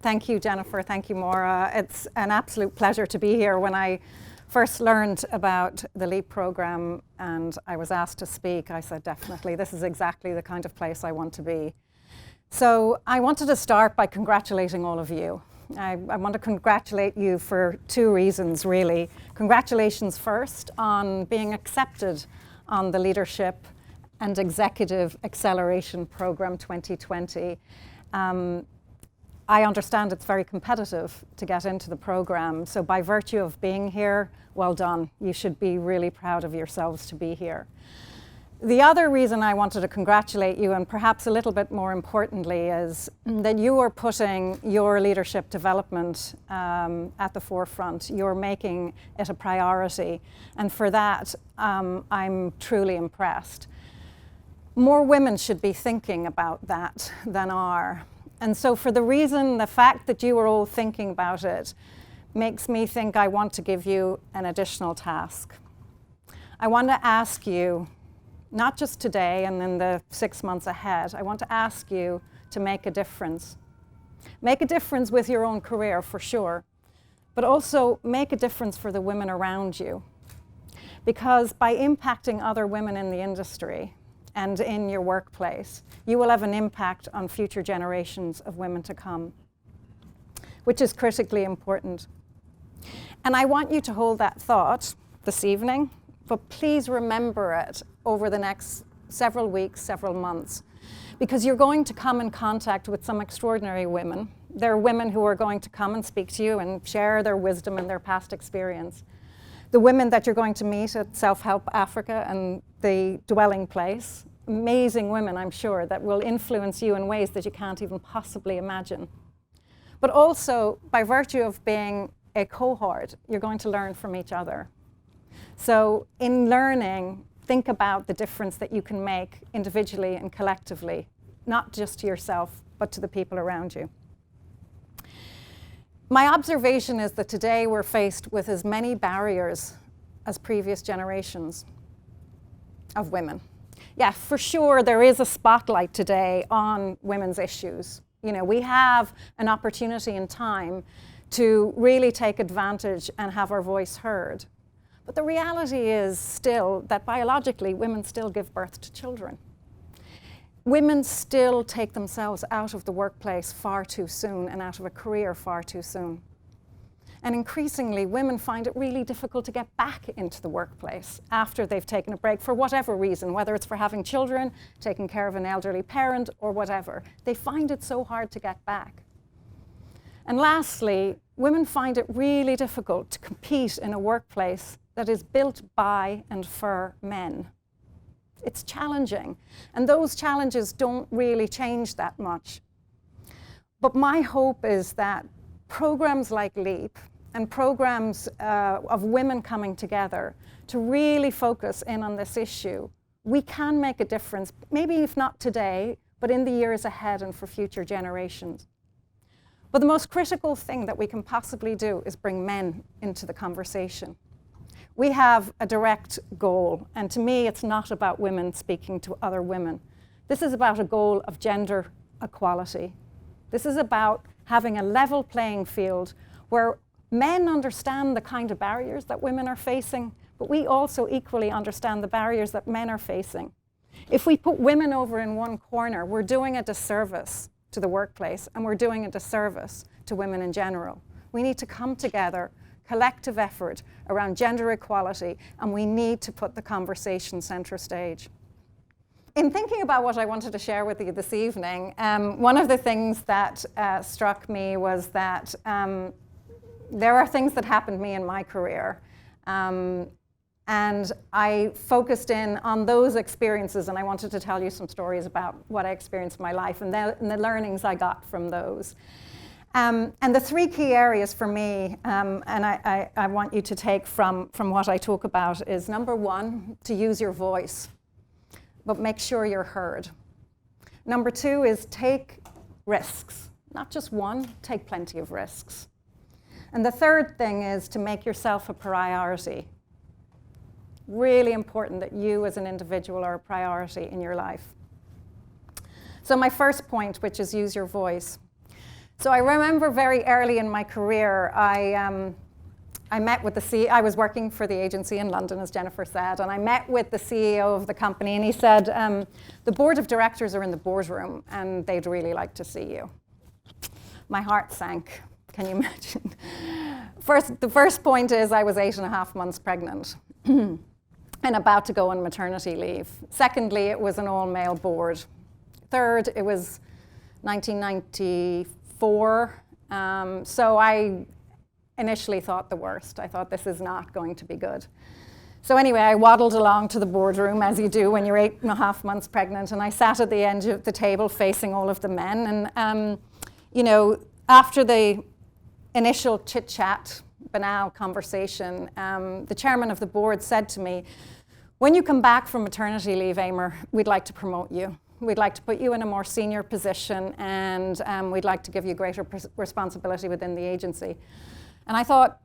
Thank you, Jennifer. Thank you, Maura. It's an absolute pleasure to be here. When I first learned about the LEAP program and I was asked to speak, I said, definitely, this is exactly the kind of place I want to be. So I wanted to start by congratulating all of you. I want to congratulate you for two reasons, really. Congratulations first on being accepted on the Leadership and Executive Acceleration Program 2020. I understand it's very competitive to get into the program, so by virtue of being here, well done. You should be really proud of yourselves to be here. The other reason I wanted to congratulate you, and perhaps a little bit more importantly, is that you are putting your leadership development at the forefront. You're making it a priority, and for that, I'm truly impressed. More women should be thinking about that than are. And so for the fact that you are all thinking about it makes me think I want to give you an additional task. I want to ask you, not just today and in the 6 months ahead, I want to ask you to make a difference. Make a difference with your own career, for sure, but also make a difference for the women around you. Because by impacting other women in the industry and in your workplace, you will have an impact on future generations of women to come, which is critically important. And I want you to hold that thought this evening, but please remember it over the next several weeks, several months, because you're going to come in contact with some extraordinary women. There are women who are going to come and speak to you and share their wisdom and their past experience. The women that you're going to meet at Self-Help Africa and the Dwelling Place, amazing women, I'm sure, that will influence you in ways that you can't even possibly imagine. But also, by virtue of being a cohort, you're going to learn from each other. So in learning, think about the difference that you can make individually and collectively, not just to yourself, but to the people around you. My observation is that today we're faced with as many barriers as previous generations of women. Yeah, for sure, there is a spotlight today on women's issues. You know, we have an opportunity in time to really take advantage and have our voice heard. But the reality is still that biologically, women still give birth to children. Women still take themselves out of the workplace far too soon and out of a career far too soon. And increasingly, women find it really difficult to get back into the workplace after they've taken a break for whatever reason, whether it's for having children, taking care of an elderly parent, or whatever. They find it so hard to get back. And lastly, women find it really difficult to compete in a workplace that is built by and for men. It's challenging, and those challenges don't really change that much. But my hope is that programs like LEAP and programs of women coming together to really focus in on this issue, we can make a difference, maybe if not today, but in the years ahead and for future generations. But the most critical thing that we can possibly do is bring men into the conversation. We have a direct goal, and to me, it's not about women speaking to other women. This is about a goal of gender equality. This is about having a level playing field where men understand the kind of barriers that women are facing, but we also equally understand the barriers that men are facing. If we put women over in one corner, we're doing a disservice to the workplace, and we're doing a disservice to women in general. We need to come together, collective effort around gender equality, and we need to put the conversation center stage. In thinking about what I wanted to share with you this evening, one of the things that struck me was that there are things that happened to me in my career. And I focused in on those experiences, and I wanted to tell you some stories about what I experienced in my life and the learnings I got from those. And the three key areas for me, and I want you to take from what I talk about, is number one, to use your voice, but make sure you're heard. Number two is take risks. Not just one, take plenty of risks. And the third thing is to make yourself a priority. Really important that you as an individual are a priority in your life. So my first point, which is use your voice. So I remember very early in my career, I met with the CEO. I was working for the agency in London, as Jennifer said, and I met with the CEO of the company, and he said, the board of directors are in the boardroom, and they'd really like to see you. My heart sank. Can you imagine? The first point is I was 8.5 months pregnant and about to go on maternity leave. Secondly, it was an all-male board. Third, it was 1994. So I initially thought the worst. I thought this is not going to be good. So anyway, I waddled along to the boardroom, as you do when you're 8.5 months pregnant, and I sat at the end of the table facing all of the men. And, you know, after the initial chit-chat, banal conversation, the chairman of the board said to me, when you come back from maternity leave, Aedhmar, we'd like to promote you. We'd like to put you in a more senior position, and we'd like to give you greater responsibility within the agency. And I thought,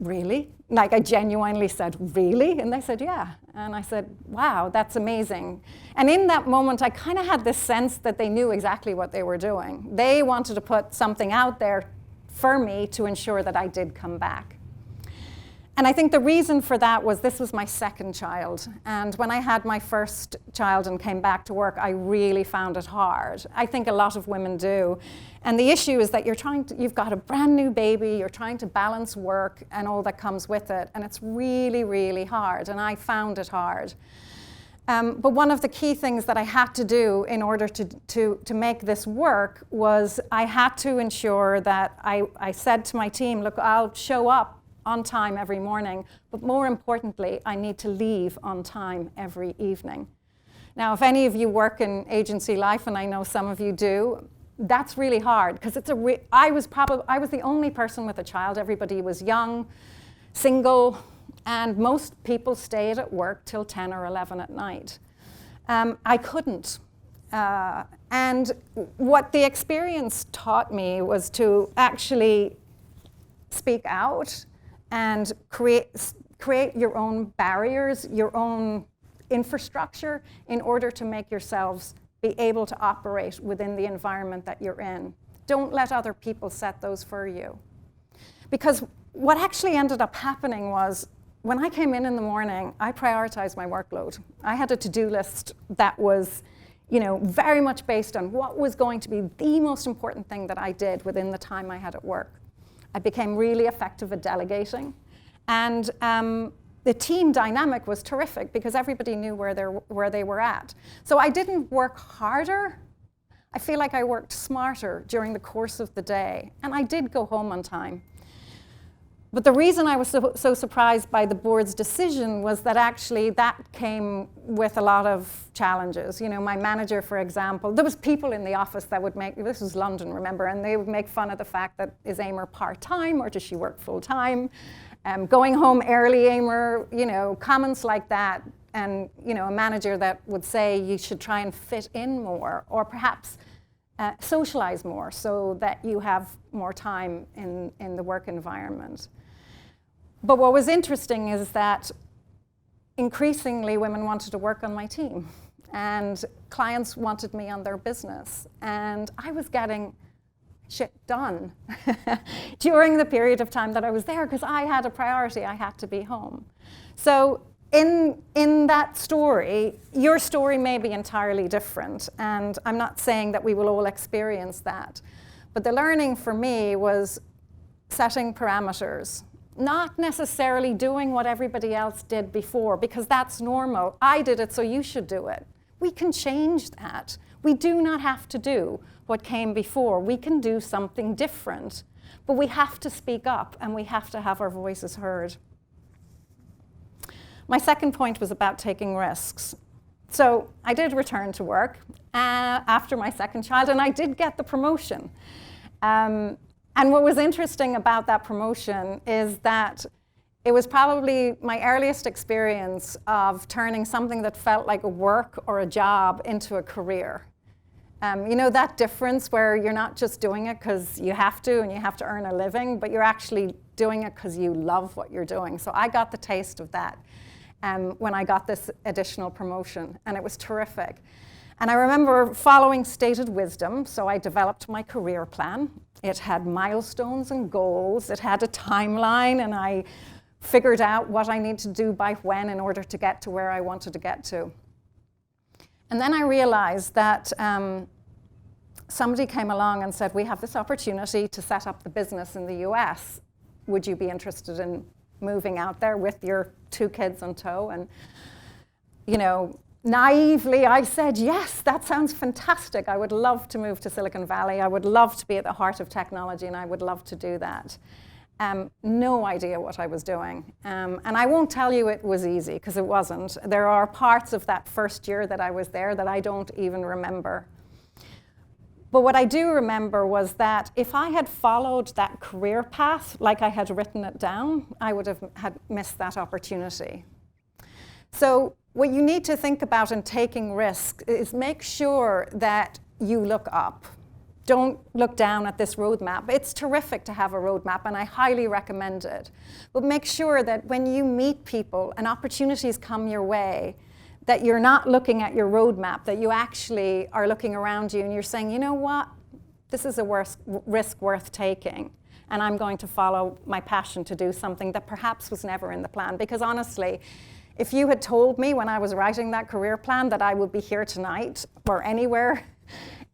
really? Like, I genuinely said, really? And they said, yeah. And I said, wow, that's amazing. And in that moment, I kind of had this sense that they knew exactly what they were doing. They wanted to put something out there for me to ensure that I did come back. And I think the reason for that was this was my second child. And when I had my first child and came back to work, I really found it hard. I think a lot of women do. And the issue is that you've got a brand new baby, you're trying to balance work and all that comes with it. And it's really, really hard. And I found it hard. But one of the key things that I had to do in order to make this work was I had to ensure that I said to my team, look, I'll show up on time every morning, but more importantly, I need to leave on time every evening. Now, if any of you work in agency life, and I know some of you do, that's really hard because I was the only person with a child. Everybody was young, single, and most people stayed at work till 10 or 11 at night. I couldn't. And what the experience taught me was to actually speak out and create your own barriers, your own infrastructure in order to make yourselves be able to operate within the environment that you're in. Don't let other people set those for you. Because what actually ended up happening was when I came in the morning, I prioritized my workload. I had a to-do list that was, you know, very much based on what was going to be the most important thing that I did within the time I had at work. I became really effective at delegating. And the team dynamic was terrific because everybody knew where they were at. So I didn't work harder. I feel like I worked smarter during the course of the day. And I did go home on time. But the reason I was so surprised by the board's decision was that actually that came with a lot of challenges. You know, my manager, for example, there was people in the office that would this was London, remember, and they would make fun of the fact that is Aedhmar part-time or does she work full-time? Going home early, Aedhmar, you know, comments like that. And, you know, a manager that would say you should try and fit in more or perhaps socialize more so that you have more time in the work environment. But what was interesting is that increasingly women wanted to work on my team and clients wanted me on their business. And I was getting shit done during the period of time that I was there because I had a priority. I had to be home. So in that story, your story may be entirely different. And I'm not saying that we will all experience that. But the learning for me was setting parameters. Not necessarily doing what everybody else did before, because that's normal. I did it, so you should do it. We can change that. We do not have to do what came before. We can do something different. But we have to speak up, and we have to have our voices heard. My second point was about taking risks. So I did return to work after my second child, and I did get the promotion. And what was interesting about that promotion is that it was probably my earliest experience of turning something that felt like a work or a job into a career. You know, that difference where you're not just doing it because you have to and you have to earn a living, but you're actually doing it because you love what you're doing. So I got the taste of that when I got this additional promotion, and it was terrific. And I remember following stated wisdom, so I developed my career plan. It had milestones and goals. It had a timeline, and I figured out what I need to do by when in order to get to where I wanted to get to. And then I realized that somebody came along and said, we have this opportunity to set up the business in the US. Would you be interested in moving out there with your 2 kids in tow? And, you know, naively, I said, yes, that sounds fantastic. I would love to move to Silicon Valley. I would love to be at the heart of technology, and I would love to do that. No idea what I was doing. And I won't tell you it was easy, because it wasn't. There are parts of that first year that I was there that I don't even remember. But what I do remember was that if I had followed that career path like I had written it down, I would have missed that opportunity. So what you need to think about in taking risks is make sure that you look up. Don't look down at this roadmap. It's terrific to have a roadmap, and I highly recommend it. But make sure that when you meet people and opportunities come your way, that you're not looking at your roadmap, that you actually are looking around you and you're saying, you know what, this is a risk worth taking, and I'm going to follow my passion to do something that perhaps was never in the plan. Because honestly, if you had told me when I was writing that career plan that I would be here tonight or anywhere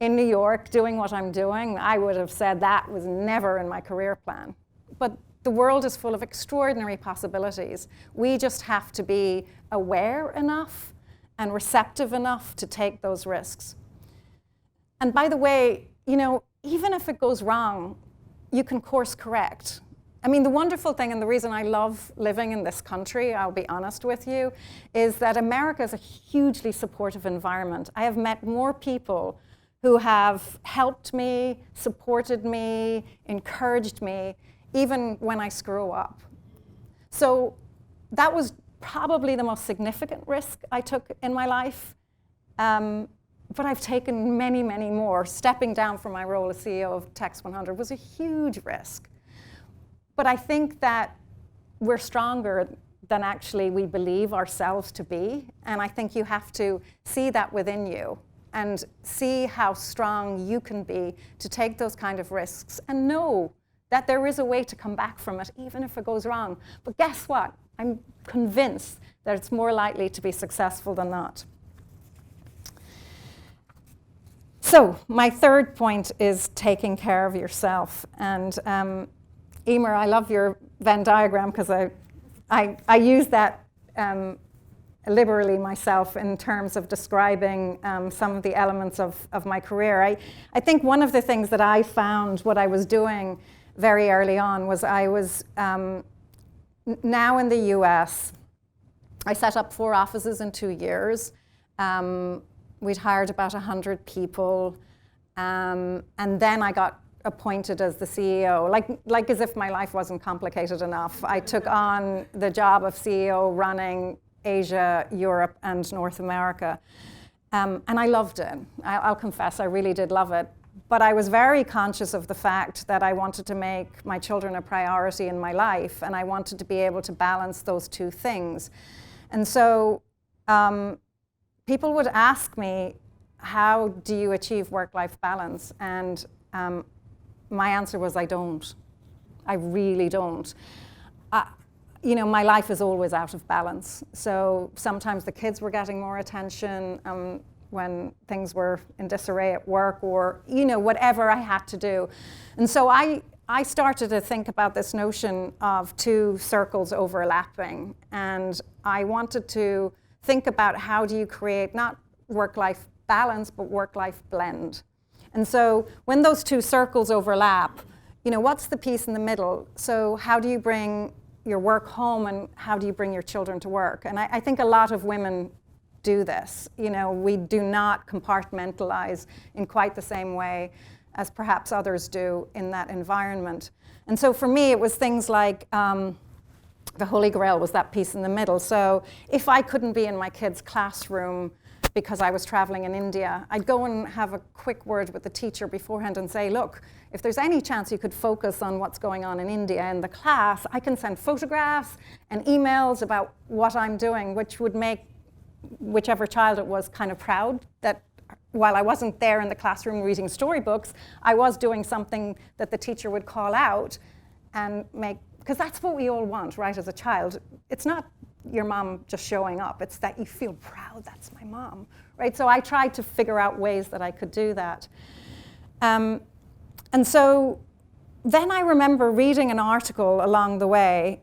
in New York doing what I'm doing, I would have said that was never in my career plan. But the world is full of extraordinary possibilities. We just have to be aware enough and receptive enough to take those risks. And by the way, you know, even if it goes wrong, you can course correct. I mean, the wonderful thing, and the reason I love living in this country, I'll be honest with you, is that America is a hugely supportive environment. I have met more people who have helped me, supported me, encouraged me, even when I screw up. So that was probably the most significant risk I took in my life. But I've taken many, many more. Stepping down from my role as CEO of Text 100 was a huge risk. But I think that we're stronger than actually we believe ourselves to be. And I think you have to see that within you and see how strong you can be to take those kind of risks and know that there is a way to come back from it, even if it goes wrong. But guess what? I'm convinced that it's more likely to be successful than not. So my third point is taking care of yourself. And Aedhmar, I love your Venn diagram, because I use that liberally myself in terms of describing some of the elements of my career. I think one of the things that I found what I was doing very early on was I was now in the US. I set up 4 offices in 2 years. We'd hired about 100 people. And then I got appointed as the CEO, like as if my life wasn't complicated enough. I took on the job of CEO running Asia, Europe, and North America. And I loved it. I'll confess, I really did love it. But I was very conscious of the fact that I wanted to make my children a priority in my life, and I wanted to be able to balance those 2 things. And so people would ask me, how do you achieve work-life balance? And my answer was, I don't. I really don't. You know, my life is always out of balance. So sometimes the kids were getting more attention when things were in disarray at work, or, you know, whatever I had to do. And so I started to think about this notion of 2 circles overlapping. And I wanted to think about how do you create not work-life balance, but work-life blend. And so when those 2 circles overlap, you know, what's the piece in the middle? So how do you bring your work home, and how do you bring your children to work? And I think a lot of women do this. You know, we do not compartmentalize in quite the same way as perhaps others do in that environment. And so for me, it was things like the Holy Grail was that piece in the middle. So if I couldn't be in my kid's classroom because I was traveling in India, I'd go and have a quick word with the teacher beforehand and say, look, if there's any chance you could focus on what's going on in India in the class, I can send photographs and emails about what I'm doing, which would make whichever child it was kind of proud that while I wasn't there in the classroom reading storybooks, I was doing something that the teacher would call out and make, because that's what we all want, right, as a child. It's not your mom just showing up, it's that you feel proud, that's my mom, right? So I tried to figure out ways that I could do that. And so then I remember reading an article along the way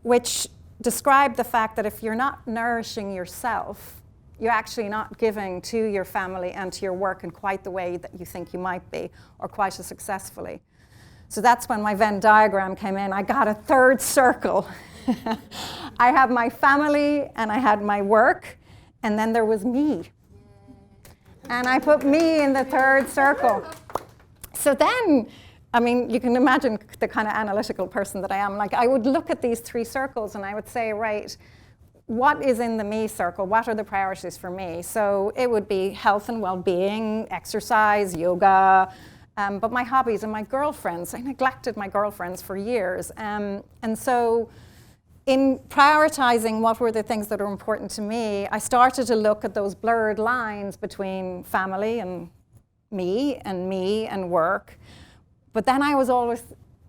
which described the fact that if you're not nourishing yourself, you're actually not giving to your family and to your work in quite the way that you think you might be, or quite as successfully. So that's when my Venn diagram came in. I got a third circle. I have my family, and I had my work, and then there was me. And I put me in the third circle. So then, I mean, you can imagine the kind of analytical person that I am. Like, I would look at these three circles, and I would say, right, what is in the me circle? What are the priorities for me? So it would be health and well-being, exercise, yoga, but my hobbies and my girlfriends. I neglected my girlfriends for years. And so in prioritizing what were the things that are important to me, I started to look at those blurred lines between family and me and work. But then I was always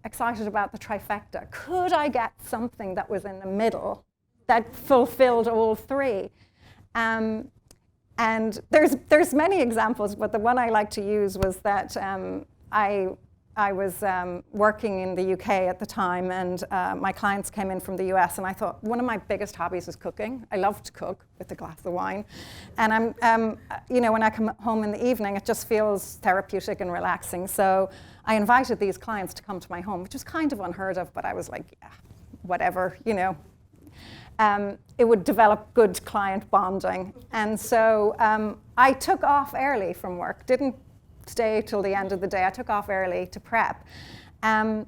excited about the trifecta. Could I get something that was in the middle that fulfilled all three? And there's many examples, but the one I like to use was that I was working in the UK at the time, and my clients came in from the US, and I thought one of my biggest hobbies is cooking. I love to cook with a glass of wine, and when I come home in the evening, it just feels therapeutic and relaxing. So I invited these clients to come to my home, which was kind of unheard of, but I was like, yeah, whatever, it would develop good client bonding. And so I took off early from work, didn't stay till the end of the day. I took off early to prep. And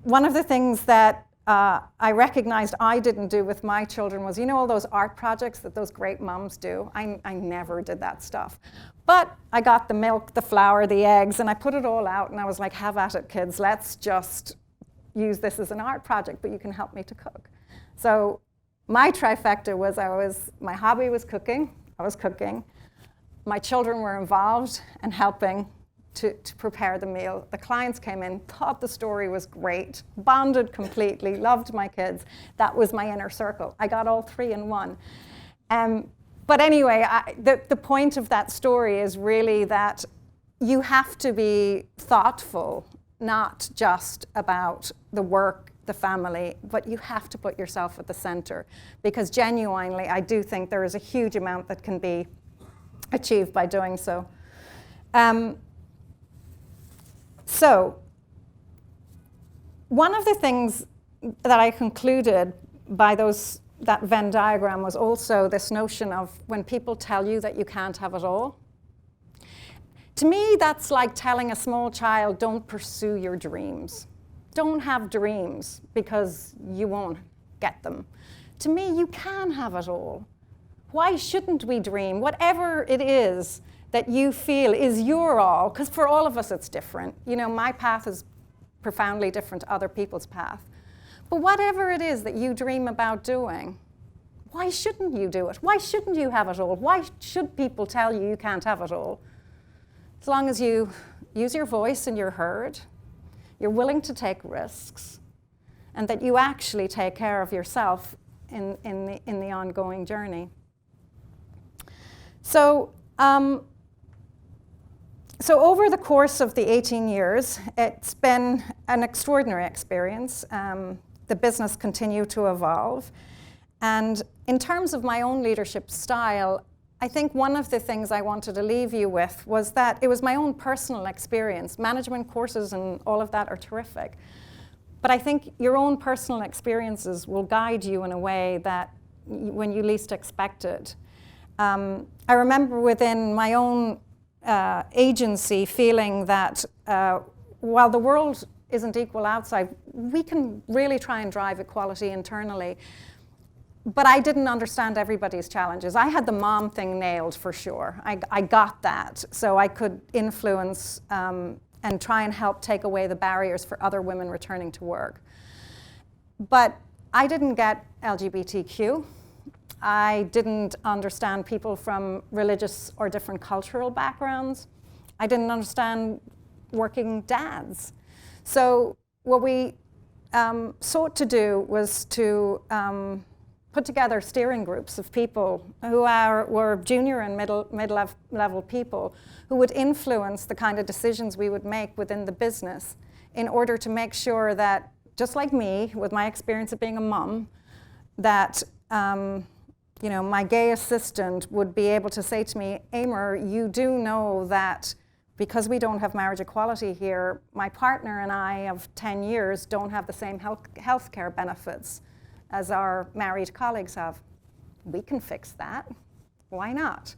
one of the things that I recognized I didn't do with my children was, all those art projects that those great moms do? I never did that stuff. But I got the milk, the flour, the eggs, and I put it all out, and I was like, have at it, kids. Let's just use this as an art project, but you can help me to cook. So my trifecta was, my hobby was cooking. I was cooking. My children were involved and helping to prepare the meal. The clients came in, thought the story was great, bonded completely, loved my kids. That was my inner circle. I got all three in one. But anyway, the point of that story is really that you have to be thoughtful, not just about the work, the family, but you have to put yourself at the center, because genuinely, I do think there is a huge amount that can be achieved by doing so. So one of the things that I concluded by that Venn diagram was also this notion of when people tell you that you can't have it all. To me, that's like telling a small child, don't pursue your dreams. Don't have dreams because you won't get them. To me, you can have it all. Why shouldn't we dream? Whatever it is that you feel is your all, because for all of us it's different. My path is profoundly different to other people's path. But whatever it is that you dream about doing, why shouldn't you do it? Why shouldn't you have it all? Why should people tell you you can't have it all? As long as you use your voice and you're heard, you're willing to take risks, and that you actually take care of yourself in the ongoing journey. So over the course of the 18 years, it's been an extraordinary experience. The business continued to evolve. And in terms of my own leadership style, I think one of the things I wanted to leave you with was that it was my own personal experience. Management courses and all of that are terrific. But I think your own personal experiences will guide you in a way that when you least expect it. I remember within my own agency feeling that while the world isn't equal outside, we can really try and drive equality internally. But I didn't understand everybody's challenges. I had the mom thing nailed for sure. I got that. So I could influence and try and help take away the barriers for other women returning to work. But I didn't get LGBTQ. I didn't understand people from religious or different cultural backgrounds. I didn't understand working dads. So what we sought to do was to put together steering groups of people who were junior and mid-level people who would influence the kind of decisions we would make within the business in order to make sure that, just like me, with my experience of being a mum, that my gay assistant would be able to say to me, Aedhmar, you do know that because we don't have marriage equality here, my partner and I of 10 years don't have the same health care benefits as our married colleagues have. We can fix that. Why not?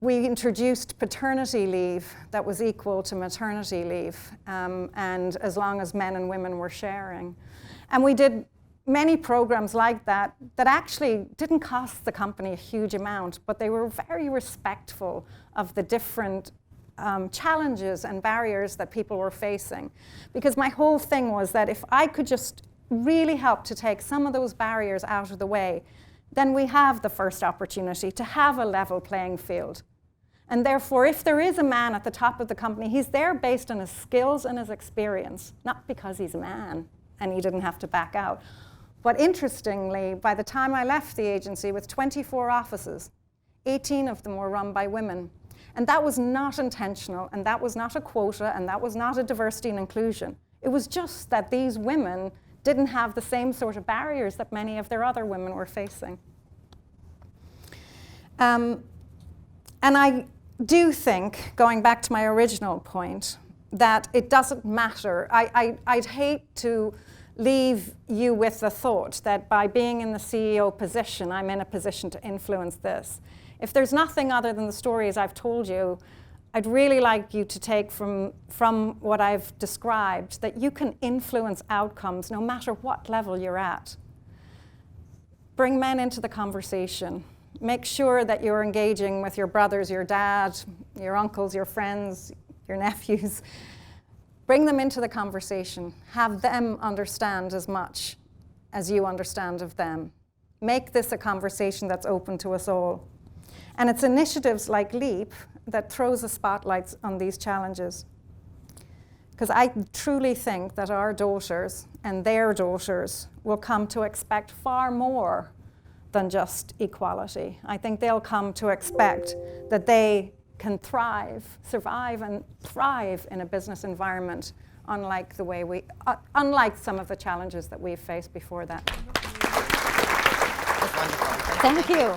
We introduced paternity leave that was equal to maternity leave, and as long as men and women were sharing. And we did many programs like that actually didn't cost the company a huge amount, but they were very respectful of the different challenges and barriers that people were facing. Because my whole thing was that if I could just really help to take some of those barriers out of the way, then we have the first opportunity to have a level playing field. And therefore, if there is a man at the top of the company, he's there based on his skills and his experience, not because he's a man and he didn't have to back out. But interestingly, by the time I left the agency with 24 offices, 18 of them were run by women. And that was not intentional, and that was not a quota, and that was not a diversity and inclusion. It was just that these women didn't have the same sort of barriers that many of their other women were facing. And I do think, going back to my original point, that it doesn't matter. I'd hate to leave you with the thought that by being in the CEO position, I'm in a position to influence this. If there's nothing other than the stories I've told you, I'd really like you to take from what I've described that you can influence outcomes no matter what level you're at. Bring men into the conversation. Make sure that you're engaging with your brothers, your dad, your uncles, your friends, your nephews. Bring them into the conversation. Have them understand as much as you understand of them. Make this a conversation that's open to us all. And it's initiatives like LEAP that throws a spotlight on these challenges. Because I truly think that our daughters and their daughters will come to expect far more than just equality. I think they'll come to expect that they can thrive, survive and thrive in a business environment unlike some of the challenges that we've faced before that. That's wonderful. Thank you.